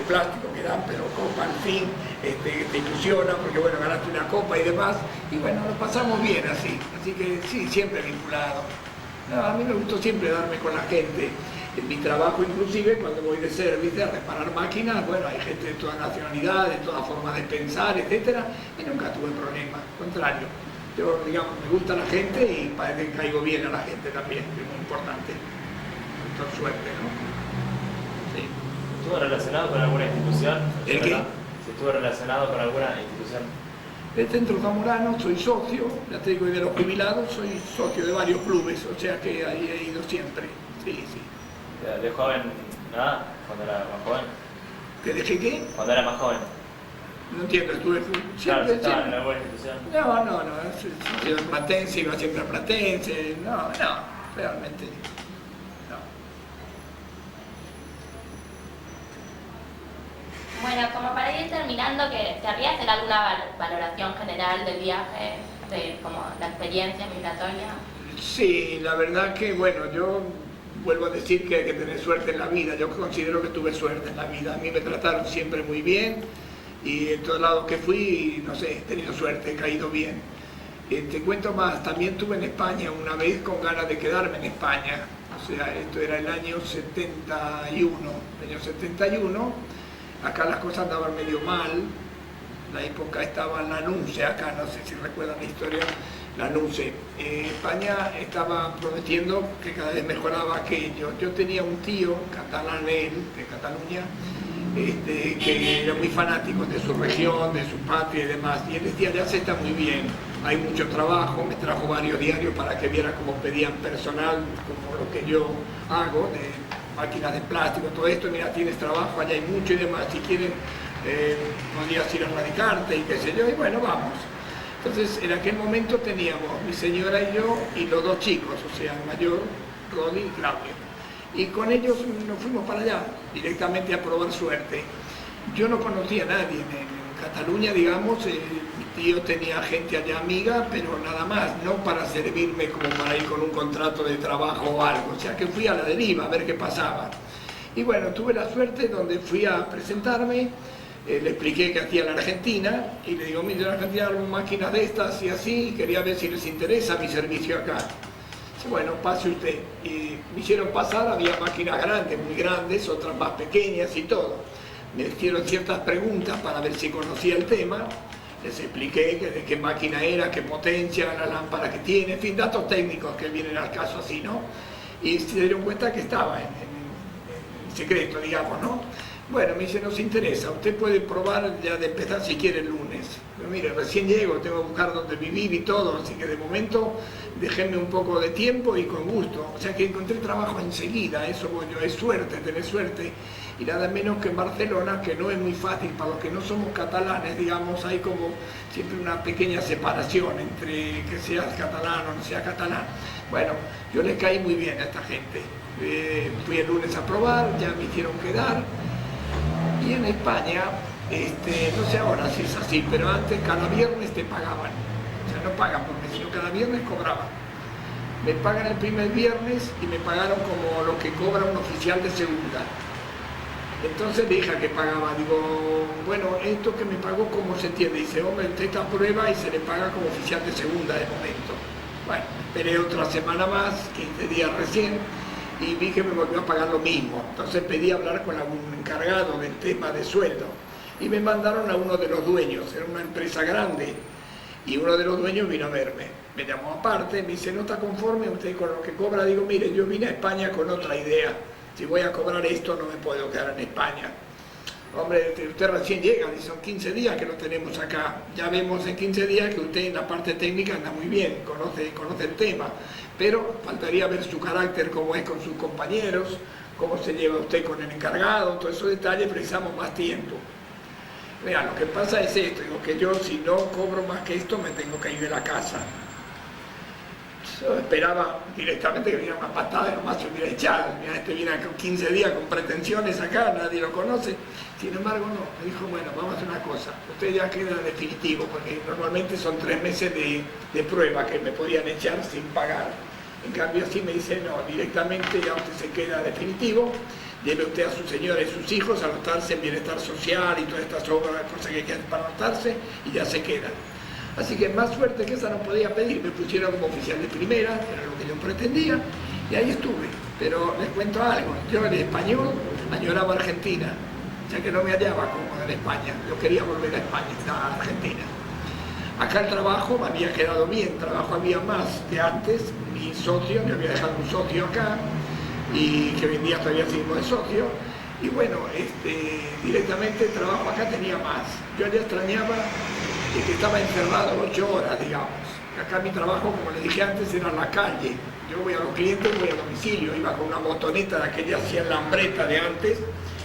plástico que dan, pero copa al fin, te ilusiona porque bueno, ganaste una copa y demás, y bueno, lo pasamos bien así que sí, siempre vinculado. No, a mí me gustó siempre darme con la gente. En mi trabajo inclusive, cuando voy de servicio a reparar máquinas, bueno, hay gente de toda nacionalidad, de toda forma de pensar, etcétera, y nunca tuve problemas, al contrario. Yo, digamos, me gusta la gente y parece que caigo bien a la gente también, que es muy importante. Con suerte, ¿no? Sí. ¿Estuvo relacionado con alguna institución? ¿El qué? Si estuvo relacionado con alguna institución. El Centro Zamorano, soy socio, ya te digo, de los jubilados, soy socio de varios clubes, o sea que ahí he ido siempre, sí. ¿De joven nada? ¿Cuando era más joven? ¿Que dejé qué? Cuando era más joven. No entiendo, estuve Claro, siempre, estaba en siempre. alguna institución. No, iba a Platense, iba siempre a Platense, no, realmente no. Bueno, como para ir terminando, ¿querría hacer alguna valoración general del viaje, de como la experiencia migratoria? Sí, la verdad que, bueno, yo vuelvo a decir que hay que tener suerte en la vida. Yo considero que tuve suerte en la vida. A mí me trataron siempre muy bien y en todos lados que fui, no sé, he tenido suerte, he caído bien. Te cuento más, también estuve en España una vez con ganas de quedarme en España. O sea, esto era el año 71. Acá las cosas andaban medio mal. La época estaba en la NUCE, acá no sé si recuerdan la historia, la NUCE. España estaba prometiendo que cada vez mejoraba aquello. Yo tenía un tío, catalán él, de Cataluña, que era muy fanático de su región, de su patria y demás. Y él decía, ya se está muy bien, hay mucho trabajo, me trajo varios diarios para que viera cómo pedían personal, como lo que yo hago, de máquinas de plástico, todo esto, mira, tienes trabajo, allá hay mucho y demás, si quieren podrías ir a radicarte y qué sé yo, y bueno, vamos. Entonces, en aquel momento teníamos mi señora y yo y los dos chicos, o sea, el mayor, Rodi y Claudio. Y con ellos nos fuimos para allá, directamente a probar suerte. Yo no conocía a nadie en Cataluña, digamos, mi tío tenía gente allá amiga, pero nada más, no para servirme como para ir con un contrato de trabajo o algo, o sea que fui a la deriva a ver qué pasaba. Y bueno, tuve la suerte donde fui a presentarme, le expliqué qué hacía en la Argentina y le digo, mire, en la Argentina hago máquinas de estas y así, y quería ver si les interesa mi servicio acá. Dice, bueno, pase usted. Y me hicieron pasar, había máquinas grandes, muy grandes, otras más pequeñas y todo. Me hicieron ciertas preguntas para ver si conocía el tema, les expliqué de qué máquina era, qué potencia, la lámpara que tiene, en fin, datos técnicos que vienen al caso así, ¿no? Y se dieron cuenta que estaba en secreto, digamos, ¿no? Bueno, me dice, nos interesa, usted puede probar ya de empezar si quiere el lunes. Pero mire, recién llego, tengo que buscar dónde vivir y todo, así que de momento déjenme un poco de tiempo y con gusto. O sea que encontré trabajo enseguida, eso bueno, es suerte, tener suerte. Y nada menos que en Barcelona, que no es muy fácil, para los que no somos catalanes, digamos, hay como siempre una pequeña separación entre que seas catalán o no seas catalán. Bueno, yo les caí muy bien a esta gente. Fui el lunes a probar, ya me hicieron quedar. Y en España, no sé ahora si es así, pero antes cada viernes te pagaban. O sea, no pagan por mes, sino cada viernes cobraban. Me pagan el primer viernes y me pagaron como lo que cobra un oficial de segunda. Entonces le dije a que pagaba, digo, bueno, esto que me pagó, ¿cómo se entiende? Dice, hombre, usted está a prueba y se le paga como oficial de segunda de momento. Bueno, esperé otra semana más, 15 días recién, y vi que me volvió a pagar lo mismo. Entonces pedí hablar con algún encargado del tema de sueldo y me mandaron a uno de los dueños, era una empresa grande, y uno de los dueños vino a verme. Me llamó aparte, me dice, ¿no está conforme usted con lo que cobra? Digo, mire, yo vine a España con otra idea. Si voy a cobrar esto no me puedo quedar en España. Hombre, usted recién llega, y son 15 días que lo tenemos acá. Ya vemos en 15 días que usted en la parte técnica anda muy bien, conoce el tema. Pero faltaría ver su carácter, cómo es con sus compañeros, cómo se lleva usted con el encargado, todos esos detalles, precisamos más tiempo. Mira, lo que pasa es esto, digo que yo si no cobro más que esto me tengo que ir de la casa. Yo esperaba directamente que viniera una patada y nomás se hubiera echado. Mira, este viene con 15 días con pretensiones acá, nadie lo conoce. Sin embargo, no. Me dijo, bueno, vamos a hacer una cosa. Usted ya queda definitivo, porque normalmente son 3 meses de prueba que me podían echar sin pagar. En cambio, así me dice, no, directamente ya usted se queda definitivo. Lleve usted a su señora y sus hijos a anotarse en bienestar social y todas estas obras, cosas que quedan para anotarse, y ya se quedan. Así que más suerte que esa no podía pedir, me pusieron como oficial de primera, era lo que yo pretendía, y ahí estuve. Pero les cuento algo, yo en español añoraba Argentina, ya que no me hallaba cómodo en España, yo quería volver a España, a Argentina. Acá el trabajo me había quedado bien, trabajo había más que antes, mi socio, me había dejado un socio acá, y que vendía todavía seguimos de socio, y bueno, directamente el trabajo acá tenía más. Yo ya extrañaba que estaba encerrado 8 horas, digamos. Acá mi trabajo, como les dije antes, era en la calle. Yo voy a los clientes, voy a domicilio, iba con una motoneta de aquella hacía lambreta de antes,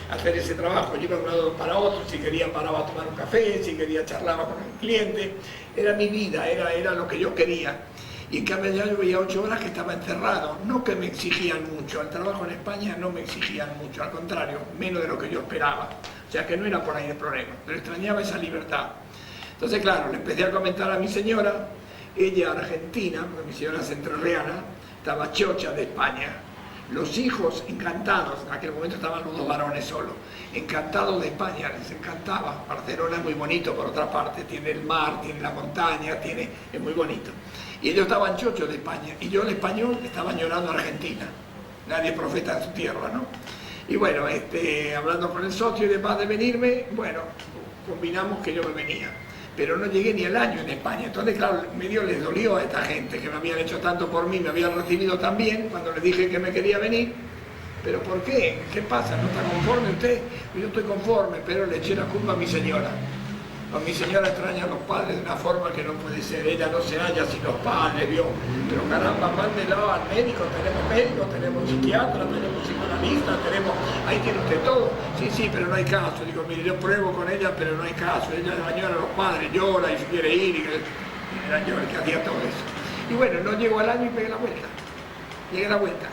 a hacer ese trabajo. Yo iba de un lado para otro, si quería paraba a tomar un café, si quería charlaba con el cliente. Era mi vida, era lo que yo quería. Y en cambio ya yo veía 8 horas que estaba encerrado, no que me exigían mucho, el trabajo en España no me exigían mucho, al contrario, menos de lo que yo esperaba. O sea que no era por ahí el problema, pero extrañaba esa libertad. Entonces, claro, le empecé a comentar a mi señora, ella argentina, porque mi señora es entrerriana, estaba chocha de España. Los hijos encantados, en aquel momento estaban los 2 varones solo, encantados de España, les encantaba. Barcelona es muy bonito por otra parte, tiene el mar, tiene la montaña, es muy bonito. Y ellos estaban chochos de España, y yo el español estaba añorando a Argentina. Nadie es profeta en su tierra, ¿no? Y bueno, hablando con el socio y demás de venirme, bueno, combinamos que yo me venía. Pero no llegué ni al año en España. Entonces, claro, medio les dolió a esta gente que me habían hecho tanto por mí, me habían recibido tan bien cuando les dije que me quería venir. ¿Pero por qué? ¿Qué pasa? ¿No está conforme usted? Yo estoy conforme, pero le eché la culpa a mi señora. A mi señora extraña a los padres de una forma que no puede ser. Ella no se halla sin los padres, ¿vio? Pero caramba, mándenlo al médico, tenemos psiquiatra, tenemos psicoanalista, ahí tiene usted todo. Sí, pero no hay caso. Digo, mire, yo pruebo con ella, pero no hay caso. Ella añora a los padres, llora y se quiere ir, y era yo el que hacía todo eso. Y bueno, no llegó al año y pegué la vuelta. Llegué a la vuelta.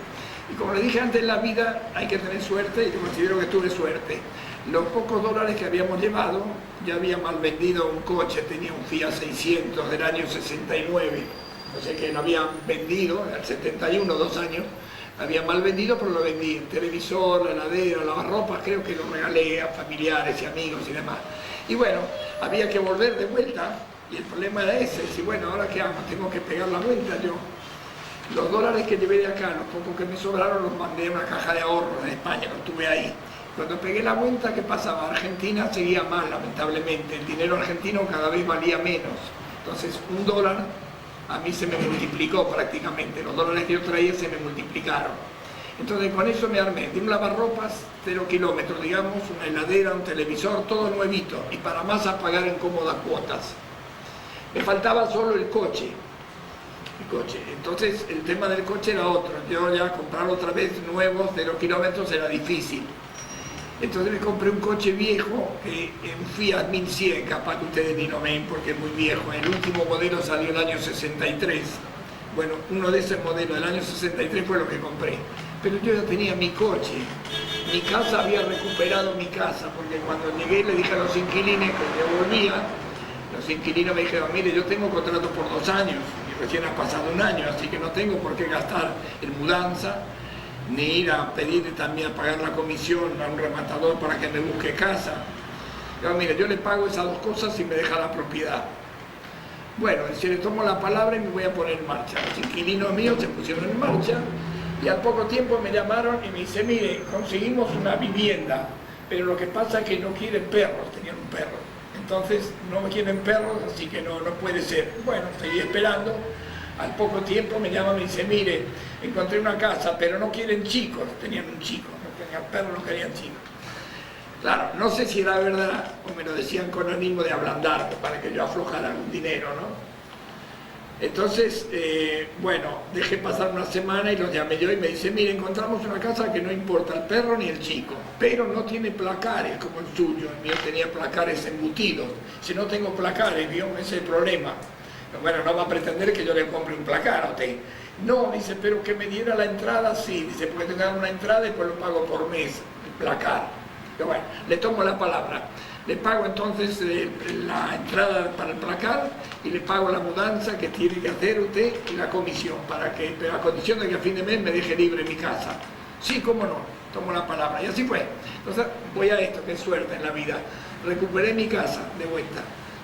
Y como le dije antes, en la vida hay que tener suerte, y yo considero que tuve suerte. Los pocos dólares que habíamos llevado, ya había mal vendido un coche, tenía un Fiat 600 del año 69, o sea que lo habían vendido, en el 71, 2 años, había mal vendido, pero lo vendí, el televisor, la heladera, lavarropas, creo que lo regalé a familiares y amigos y demás. Y bueno, había que volver de vuelta, y el problema era ese, si bueno, ¿ahora qué hago? Tengo que pegar la vuelta yo. Los dólares que llevé de acá, los pocos que me sobraron, los mandé a una caja de ahorros en España, los tuve ahí. Cuando pegué la vuelta, ¿qué pasaba? Argentina seguía mal, lamentablemente. El dinero argentino cada vez valía menos. Entonces, $1 a mí se me multiplicó prácticamente. Los dólares que yo traía se me multiplicaron. Entonces, con eso me armé de un lavarropas 0 kilómetros, digamos, una heladera, un televisor, todo nuevito. Y para más a pagar en cómodas cuotas. Me faltaba solo el coche. Entonces, el tema del coche era otro. Yo ya comprarlo otra vez nuevo, 0 kilómetros, era difícil. Entonces me compré un coche viejo, un Fiat 1100, capaz que ustedes ni lo ven porque es muy viejo. El último modelo salió el año 63. Bueno, uno de esos modelos del año 63 fue lo que compré. Pero yo ya tenía mi coche. Mi casa, había recuperado mi casa, porque cuando llegué le dije a los inquilines que yo volvía. Los inquilinos me dijeron, mire, yo tengo contrato por 2 años y recién ha pasado 1 año, así que no tengo por qué gastar en mudanza, ni ir a pedir también a pagar la comisión a un rematador para que me busque casa. Yo, mire, yo le pago esas 2 cosas y me deja la propiedad. Bueno, si le tomo la palabra y me voy a poner en marcha. Los inquilinos míos se pusieron en marcha y al poco tiempo me llamaron y me dice, mire, conseguimos una vivienda, pero lo que pasa es que no quieren perros, tenían un perro. Entonces no quieren perros, así que no puede ser. Bueno, seguí esperando. Al poco tiempo me llama y me dice, mire, encontré una casa, pero no quieren chicos. Tenían un chico, no tenían perros, no querían chicos. Claro, no sé si era verdad o me lo decían con ánimo de ablandarme para que yo aflojara algún dinero, ¿no? Entonces, bueno, dejé pasar una semana y los llamé yo y me dice, mire, encontramos una casa que no importa el perro ni el chico, pero no tiene placares como el suyo. El mío tenía placares embutidos. Si no tengo placares, ¿vio? Ese es el problema. Bueno, no va a pretender que yo le compre un placar a usted. No, dice, pero que me diera la entrada, sí. Dice, porque tengo que dar una entrada y pues lo pago por mes, el placar. Pero bueno, le tomo la palabra. Le pago entonces la entrada para el placar y le pago la mudanza que tiene que hacer usted y la comisión, pero a condición de que a fin de mes me deje libre mi casa. Sí, cómo no, tomo la palabra. Y así fue. Entonces voy a esto, que es suerte en la vida. Recuperé mi casa de vuelta.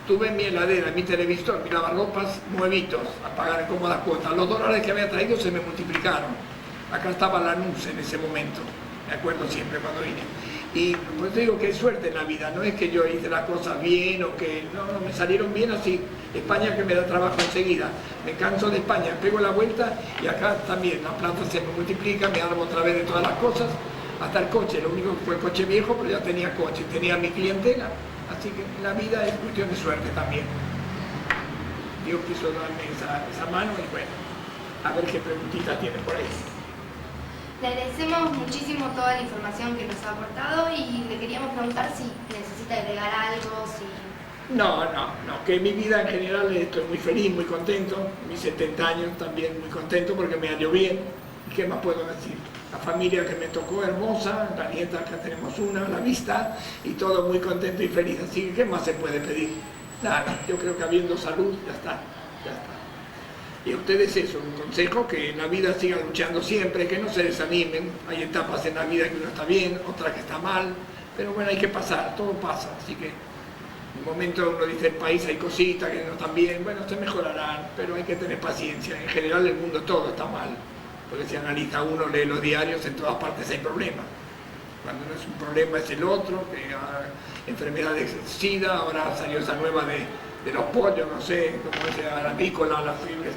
Tuve mi heladera, mi televisor, mi lavarropas nuevitos a pagar en cómoda cuota. Los dólares que había traído se me multiplicaron. Acá estaba la NUS en ese momento. Me acuerdo siempre cuando vine. Y pues te digo que es suerte en la vida, no es que yo hice las cosas bien o que no, me salieron bien así. España que me da trabajo enseguida, me canso de España, pego la vuelta y acá también la planta se me multiplica, me armo otra vez de todas las cosas, hasta el coche, lo único que fue el coche viejo, pero ya tenía coche, tenía mi clientela, así que la vida es cuestión de suerte también. Dios quiso darme esa mano y bueno, a ver qué preguntita tiene por ahí. Le agradecemos muchísimo toda la información que nos ha aportado y le queríamos preguntar si necesita agregar algo, si... No, que mi vida en general estoy muy feliz, muy contento, mis 70 años también muy contento porque me hallo bien. ¿Qué más puedo decir? La familia que me tocó hermosa, la nieta que tenemos una, la vista y todo muy contento y feliz. Así que ¿qué más se puede pedir? Nada, yo creo que habiendo salud ya está. Y a ustedes eso, un consejo, que en la vida sigan luchando siempre, que no se desanimen. Hay etapas en la vida que uno está bien, otras que está mal, pero bueno, hay que pasar, todo pasa. Así que en un momento uno dice, el país hay cositas que no están bien, bueno, se mejorarán, pero hay que tener paciencia. En general el mundo todo está mal, porque si analiza uno, lee los diarios, en todas partes hay problemas. Cuando no es un problema es el otro, que enfermedades SIDA, ahora salió esa nueva de los pollos, no sé, como es la avícola, la fiebre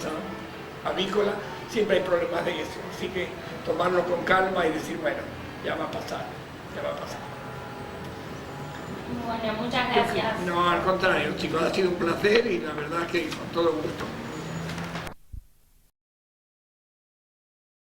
avícola, siempre hay problemas de eso. Así que tomarlo con calma y decir, bueno, ya va a pasar. Bueno, muchas gracias. No, al contrario, chicos, ha sido un placer y la verdad que con todo gusto.